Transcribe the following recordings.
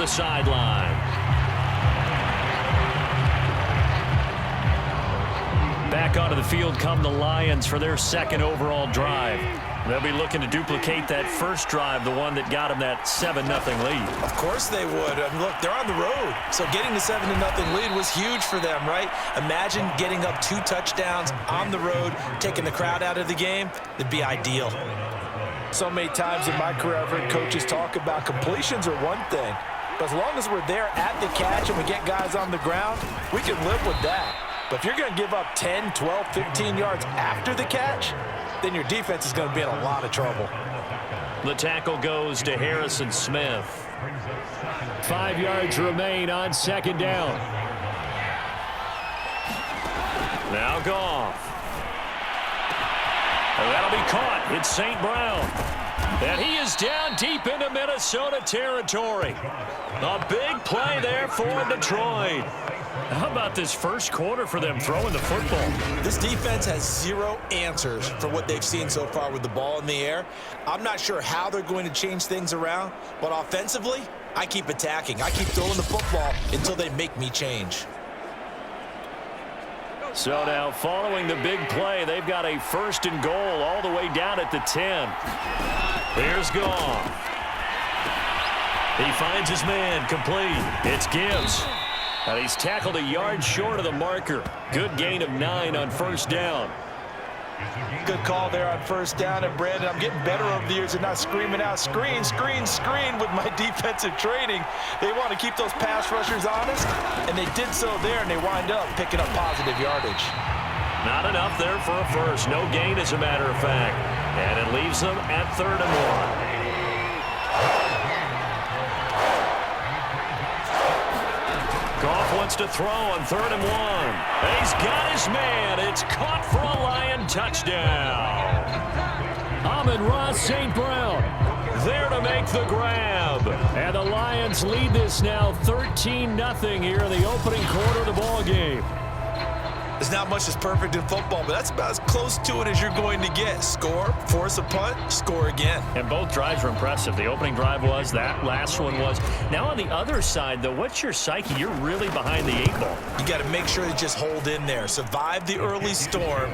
the sideline. Back onto the field come the Lions for their second overall drive. They'll be looking to duplicate that first drive, the one that got them that 7-0 lead. Of course they would. I mean, look, they're on the road. So getting the 7-0 lead was huge for them, right? Imagine getting up 2 touchdowns on the road, taking the crowd out of the game. It'd be ideal. So many times in my career, I've heard coaches talk about completions are one thing. But as long as we're there at the catch and we get guys on the ground, we can live with that. But if you're going to give up 10, 12, 15 yards after the catch, then your defense is going to be in a lot of trouble. The tackle goes to Harrison Smith. 5 yards remain on second down. Now Goff. That'll be caught. It's St. Brown. And he is down deep into Minnesota territory. A big play there for Detroit. How about this first quarter for them throwing the football? This defense has 0 answers for what they've seen so far with the ball in the air. I'm not sure how they're going to change things around, but offensively, I keep attacking. I keep throwing the football until they make me change. So now, following the big play, they've got a 1st and goal all the way down at the 10. Here's Goff. He finds his man complete. It's Gibbs. And he's tackled a yard short of the marker. Good gain of 9 on first down. Good call there on first down. And, Brandon, I'm getting better over the years and not screaming out, screen, screen, screen with my defensive training. They want to keep those pass rushers honest, and they did so there, and they wind up picking up positive yardage. Not enough there for a first. No gain, as a matter of fact. And it leaves them at 3rd and 1. Goff wants to throw on 3rd and 1. And he's got his man. It's caught for a Lion touchdown. Amon-Ra St. Brown there to make the grab. And the Lions lead this now 13-0 here in the opening quarter of the ball game. There's not much that's perfect in football, but that's about as close to it as you're going to get. Score, force a punt, score again. And both drives were impressive. The opening drive was, that last one was. Now on the other side, though, what's your psyche? You're really behind the 8 ball. You got to make sure to just hold in there. Survive the early storm.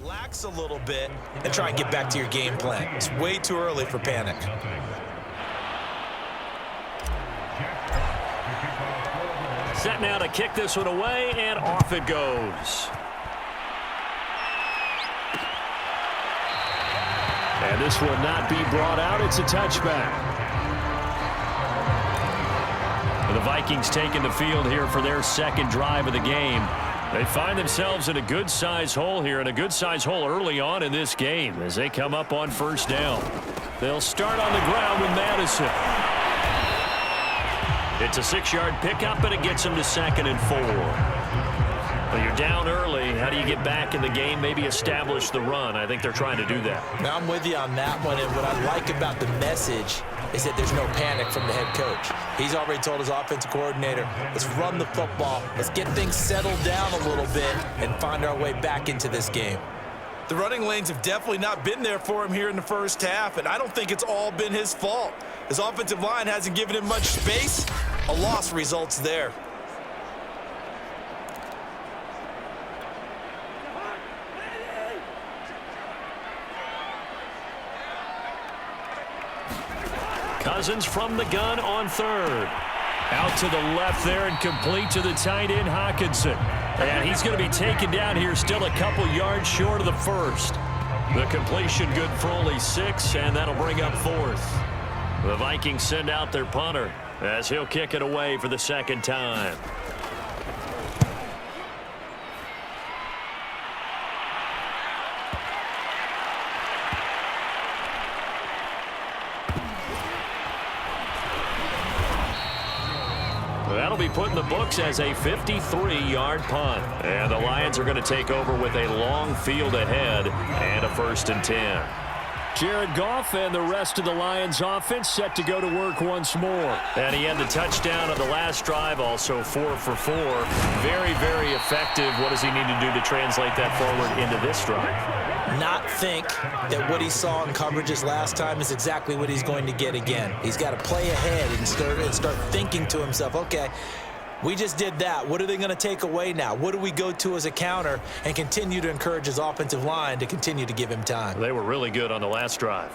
Relax a little bit and try and get back to your game plan. It's way too early for panic. Set now to kick this one away, and off it goes. And this will not be brought out. It's a touchback. The Vikings taking the field here for their second drive of the game. They find themselves in a good-sized hole here, and a good-sized hole early on in this game as they come up on first down. They'll start on the ground with Madison. It's a 6-yard pickup, and it gets him to 2nd and 4. Well, you're down early. How do you get back in the game, maybe establish the run? I think they're trying to do that. Now, I'm with you on that one, and what I like about the message is that there's no panic from the head coach. He's already told his offensive coordinator, let's run the football, let's get things settled down a little bit and find our way back into this game. The running lanes have definitely not been there for him here in the first half, and I don't think it's all been his fault. His offensive line hasn't given him much space. A loss results there. Cousins from the gun on 3rd. Out to the left there and complete to the tight end, Hockenson. And he's going to be taken down here, still a couple yards short of the first. The completion good for only 6, and that'll bring up 4th. The Vikings send out their punter as he'll kick it away for the 2nd time. That'll be put in the books as a 53-yard punt. And the Lions are going to take over with a long field ahead and a 1st and 10. Jared Goff and the rest of the Lions offense set to go to work once more. And he had the touchdown on the last drive, also 4 for 4. Very, very effective. What does he need to do to translate that forward into this drive? Not think that what he saw in coverages last time is exactly what he's going to get again. He's got to play ahead and start thinking to himself, okay, we just did that. What are they going to take away now? What do we go to as a counter? And continue to encourage his offensive line to continue to give him time. They were really good on the last drive.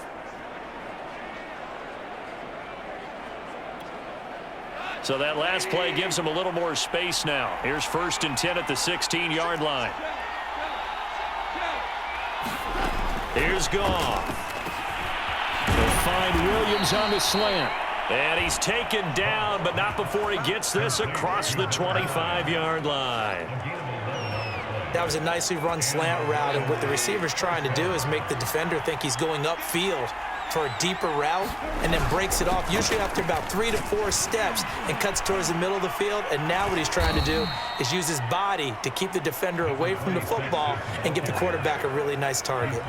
So that last play gives him a little more space now. Here's 1st and 10 at the 16-yard line. Here's Goff. They'll find Williams on the slant. And he's taken down, but not before he gets this across the 25-yard line. That was a nicely run slant route, and what the receiver's trying to do is make the defender think he's going upfield for a deeper route and then breaks it off, usually after about 3 to 4 steps, and cuts towards the middle of the field. And now what he's trying to do is use his body to keep the defender away from the football and give the quarterback a really nice target.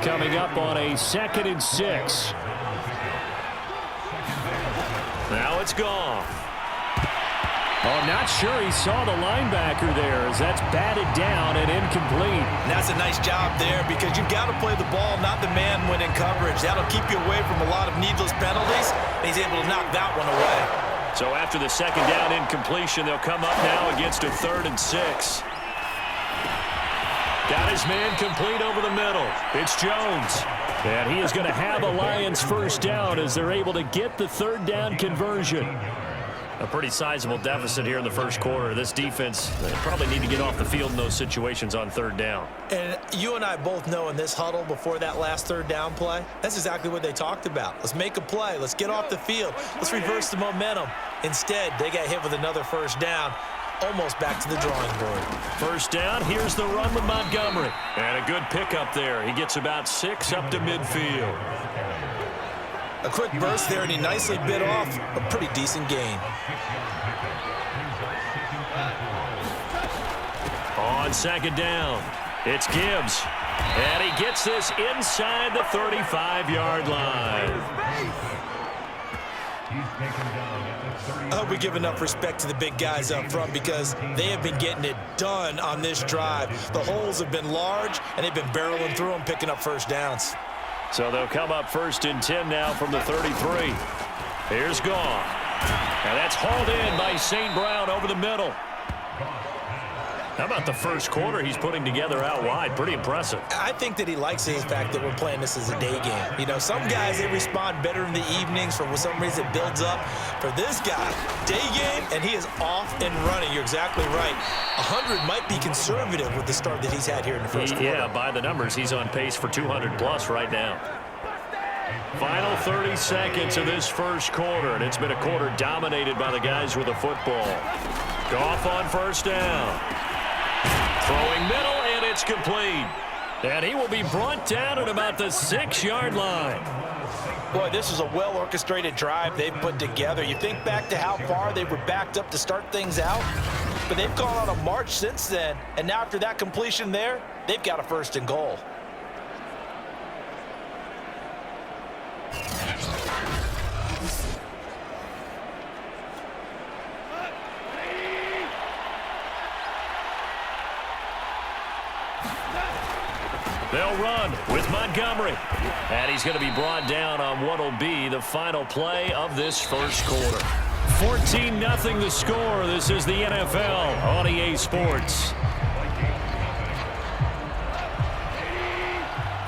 Coming up on a 2nd and 6. Now it's Goff. Oh, not sure he saw the linebacker there as that's batted down and incomplete. And that's a nice job there because you've got to play the ball, not the man when in coverage. That'll keep you away from a lot of needless penalties, and he's able to knock that one away. So after the 2nd down incompletion, they'll come up now against a 3rd and 6. Got his man complete over the middle. It's Jones. And he is going to have a Lions 1st down as they're able to get the 3rd down conversion. A pretty sizable deficit here in the first quarter. This defense probably need to get off the field in those situations on 3rd down. And you and I both know in this huddle before that last 3rd down play, that's exactly what they talked about. Let's make a play. Let's get off the field. Let's reverse the momentum. Instead, they got hit with another 1st down. Almost back to the drawing board. 1st down, here's the run with Montgomery. And a good pickup there. He gets about 6 up to midfield. A quick burst there, and he nicely bit off a pretty decent gain. On 2nd down, it's Gibbs. And he gets this inside the 35-yard line. I hope we give enough respect to the big guys up front because they have been getting it done on this drive. The holes have been large, and they've been barreling through them, picking up 1st downs. So they'll come up 1st and 10 now from the 33. Here's Goff. And that's hauled in by St. Brown over the middle. How about the first quarter he's putting together out wide? Pretty impressive. I think that he likes the fact that we're playing this as a day game. You know, some guys, they respond better in the evenings. For some reason, it builds up. For this guy, day game, and he is off and running. You're exactly right. 100 might be conservative with the start that he's had here in the first quarter. Yeah, by the numbers, he's on pace for 200-plus right now. Final 30 seconds of this first quarter, and it's been a quarter dominated by the guys with the football. Goff on 1st down. Throwing middle, and it's complete. And he will be brought down at about the 6-yard line. Boy, this is a well-orchestrated drive they've put together. You think back to how far they were backed up to start things out, but they've gone on a march since then, and now after that completion there, they've got a first and goal. They'll run with Montgomery. And he's going to be brought down on what will be the final play of this first quarter. 14-0 the score. This is the NFL on EA Sports.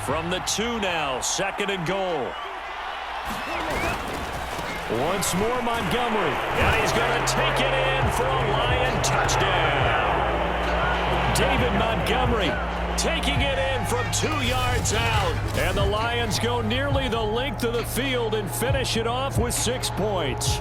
From the 2 now, second and goal. Once more Montgomery. And he's going to take it in for a Lion touchdown. David Montgomery taking it in from 2 yards out. And the Lions go nearly the length of the field and finish it off with 6 points.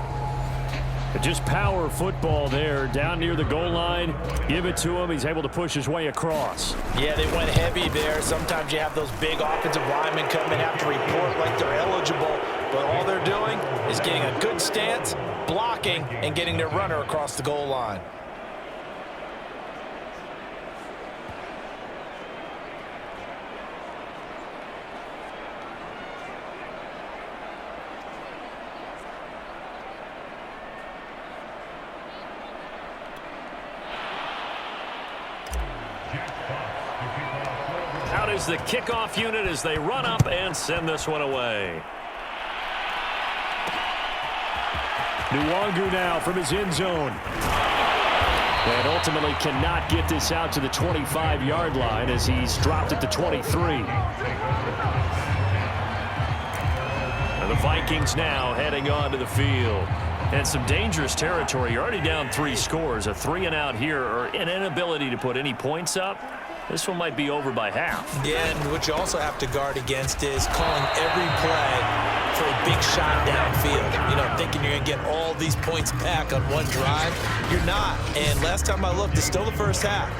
Just power football there down near the goal line. Give it to him. He's able to push his way across. Yeah, they went heavy there. Sometimes you have those big offensive linemen come in, have to report like they're eligible. But all they're doing is getting a good stance, blocking, and getting their runner across the goal line. Out is the kickoff unit as they run up and send this one away. Nwangu now from his end zone. And ultimately cannot get this out to the 25-yard line as he's dropped at the 23. And the Vikings now heading onto the field. And some dangerous territory. You're already down 3 scores. A 3-and-out here or an inability to put any points up. This one might be over by half. Yeah, and what you also have to guard against is calling every play for a big shot downfield. You know, thinking you're going to get all these points back on one drive. You're not. And last time I looked, it's still the first half.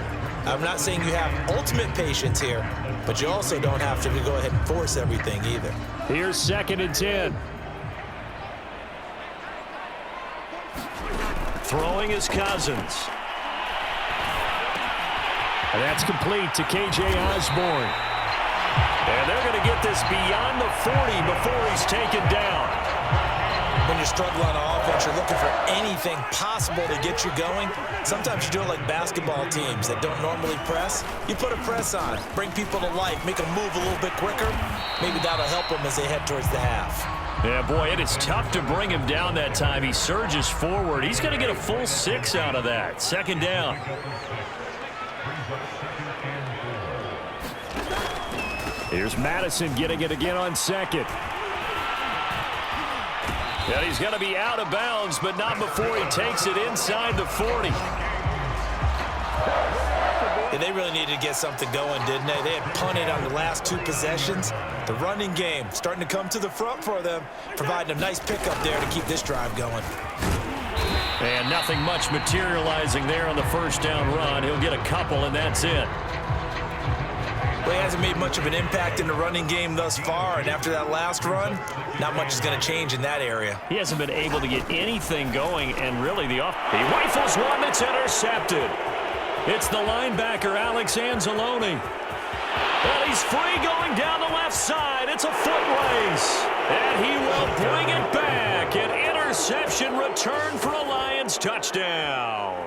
I'm not saying you have ultimate patience here, but you also don't have to go ahead and force everything either. Here's 2nd and 10. Throwing is Cousins. And that's complete to K.J. Osborne. And they're going to get this beyond the 40 before he's taken down. When you're struggling on offense, you're looking for anything possible to get you going. Sometimes you do it like basketball teams that don't normally press. You put a press on, bring people to life, make them move a little bit quicker. Maybe that'll help them as they head towards the half. Yeah, boy, it is tough to bring him down that time. He surges forward. He's going to get a full 6 out of that. 2nd down. Here's Madison getting it again on 2nd. And he's going to be out of bounds, but not before he takes it inside the 40. Yeah, they really needed to get something going, didn't they? They had punted on the last 2 possessions. The running game starting to come to the front for them, providing a nice pickup there to keep this drive going. And nothing much materializing there on the first down run. He'll get a couple, and that's it. Well, he hasn't made much of an impact in the running game thus far, and after that last run, not much is going to change in that area. He hasn't been able to get anything going, and really he rifles one that's intercepted. It's the linebacker, Alex Anzalone. And he's free going down the left side. It's a foot race. And he will bring it back. An interception return for a Lions touchdown.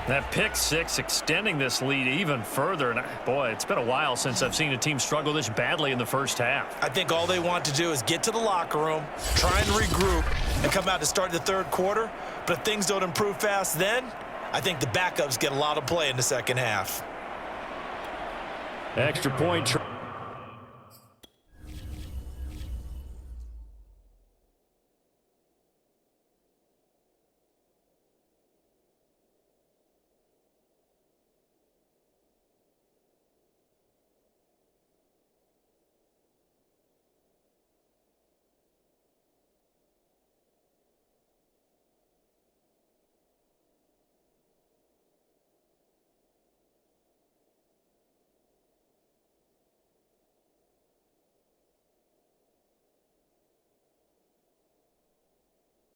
That pick 6 extending this lead even further. And boy, it's been a while since I've seen a team struggle this badly in the first half. I think all they want to do is get to the locker room, try and regroup, and come out to start the 3rd quarter. But if things don't improve fast then, I think the backups get a lot of play in the second half. Extra point.